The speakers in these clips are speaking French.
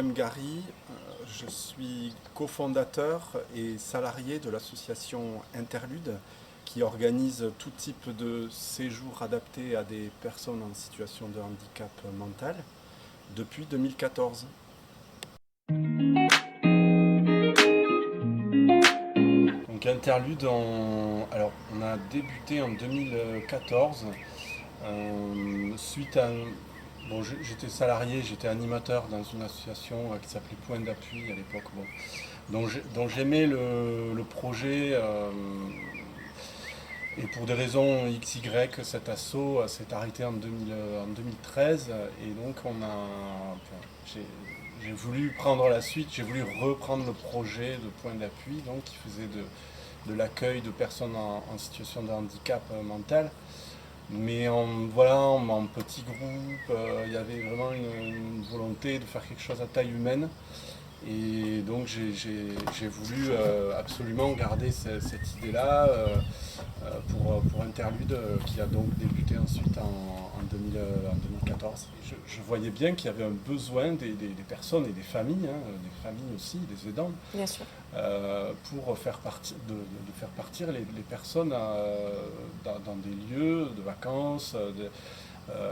William Gary, je suis cofondateur et salarié de l'association Interlude qui organise tout type de séjours adaptés à des personnes en situation de handicap mental depuis 2014. Donc Interlude, on a débuté en 2014 suite à bon, j'étais salarié, j'étais animateur dans une association qui s'appelait Point d'appui à l'époque, bon, dont j'aimais le projet, et pour des raisons XY, cet assaut s'est arrêté en 2013 et donc j'ai voulu prendre la suite, j'ai voulu reprendre le projet de Point d'appui donc, qui faisait de l'accueil de personnes en situation de handicap mental. Mais en petit groupe, il y avait vraiment une volonté de faire quelque chose à taille humaine. Et donc j'ai voulu absolument garder cette idée-là pour Interlude qui a donc débuté ensuite en 2014. Je voyais bien qu'il y avait un besoin des personnes et des familles aussi, des aidants, Bien sûr. pour faire faire partir les personnes dans des lieux de vacances,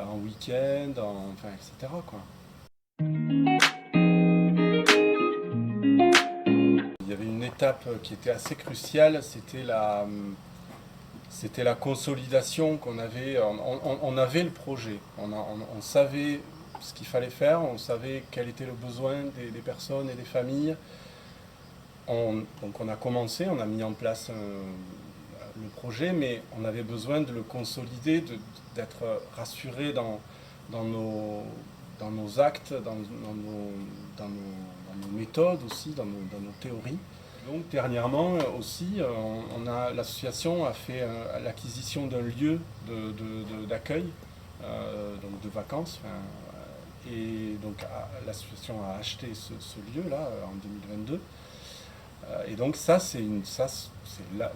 en week-end, enfin, etc. quoi. Il y avait une étape qui était assez cruciale, c'était la consolidation qu'on avait. On avait le projet, on savait ce qu'il fallait faire, on savait quel était le besoin des personnes et des familles. Donc on a commencé, on a mis en place le projet, mais on avait besoin de le consolider, d'être rassuré dans nos actes, dans nos méthodes aussi, dans nos théories. Donc dernièrement aussi, l'association a fait l'acquisition d'un lieu d'accueil, donc de vacances. Et donc l'association a acheté ce lieu-là en 2022. Et donc ça, c'est la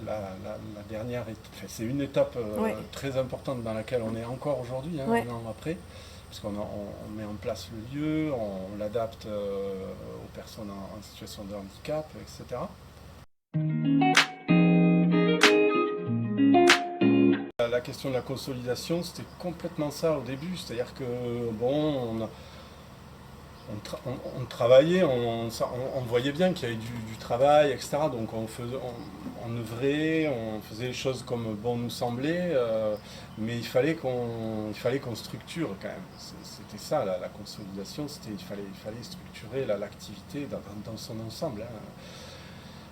dernière étape. Enfin, c'est une étape Ouais. très importante dans laquelle on est encore aujourd'hui, Ouais. un an après, puisqu'on on met en place le lieu, on l'adapte aux personnes en situation de handicap, etc. La question de la consolidation, c'était complètement ça au début, c'est-à-dire que bon, on travaillait, on voyait bien qu'il y avait du travail, etc. Donc on œuvrait, on faisait les choses comme bon nous semblait, mais il fallait qu'on structure quand même. C'était ça la consolidation, il fallait structurer l'activité dans son ensemble.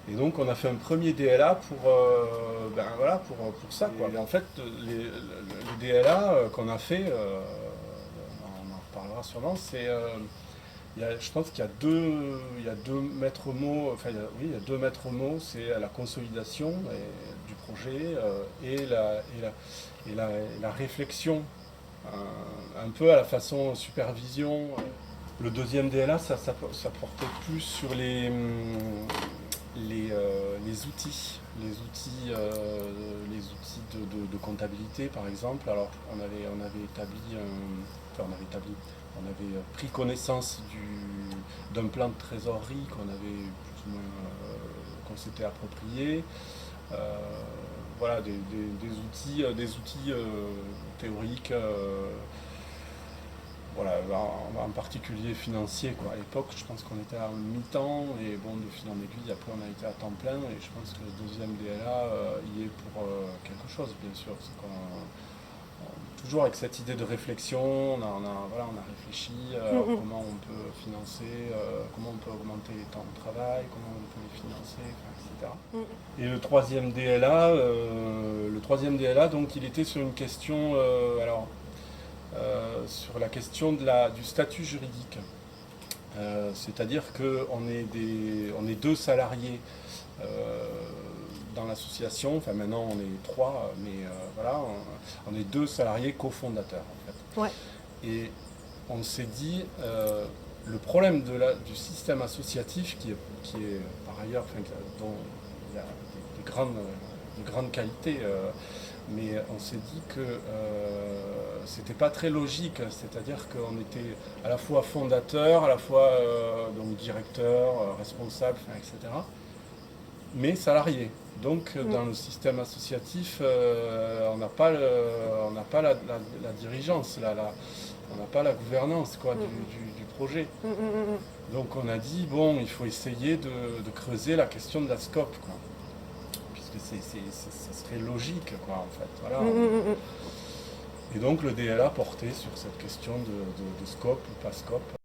Et donc on a fait un premier DLA pour ça, quoi. Et en fait, les DLA qu'on a fait, on en reparlera sûrement, je pense qu'il y a deux maîtres mots, il y a deux maîtres mots, c'est la consolidation du projet et la réflexion, un peu à la façon supervision. Le deuxième DLA, ça portait plus sur les outils de comptabilité par exemple. Alors on avait pris connaissance d'un plan de trésorerie qu'on s'était approprié. Voilà, des outils théoriques. Voilà, en particulier financier, quoi. À l'époque, je pense qu'on était à mi-temps et bon, de fil en aiguille, après on a été à temps plein et je pense que le deuxième DLA y est pour quelque chose, bien sûr. Toujours avec cette idée de réflexion, on a réfléchi comment on peut financer, comment on peut augmenter les temps de travail, comment on peut les financer, etc. Et le troisième DLA, donc il était sur une question, sur la question du statut juridique. C'est-à-dire qu'on est deux salariés dans l'association, enfin maintenant on est trois, mais voilà, on est deux salariés cofondateurs en fait. Ouais. Et on s'est dit, le problème du système associatif qui est par ailleurs, dont il y a des grandes qualités, Mais on s'est dit que c'était pas très logique, c'est-à-dire qu'on était à la fois fondateur, à la fois donc directeur, responsable, enfin, etc., mais salarié. Donc dans le système associatif, on n'a pas, la dirigeance, on n'a pas la gouvernance quoi, du projet. Donc on a dit, bon, il faut essayer de creuser la question de la scope, quoi. Puisque ça serait logique, quoi, en fait. Voilà. Et donc le DLA portait sur cette question de scope ou pas scope.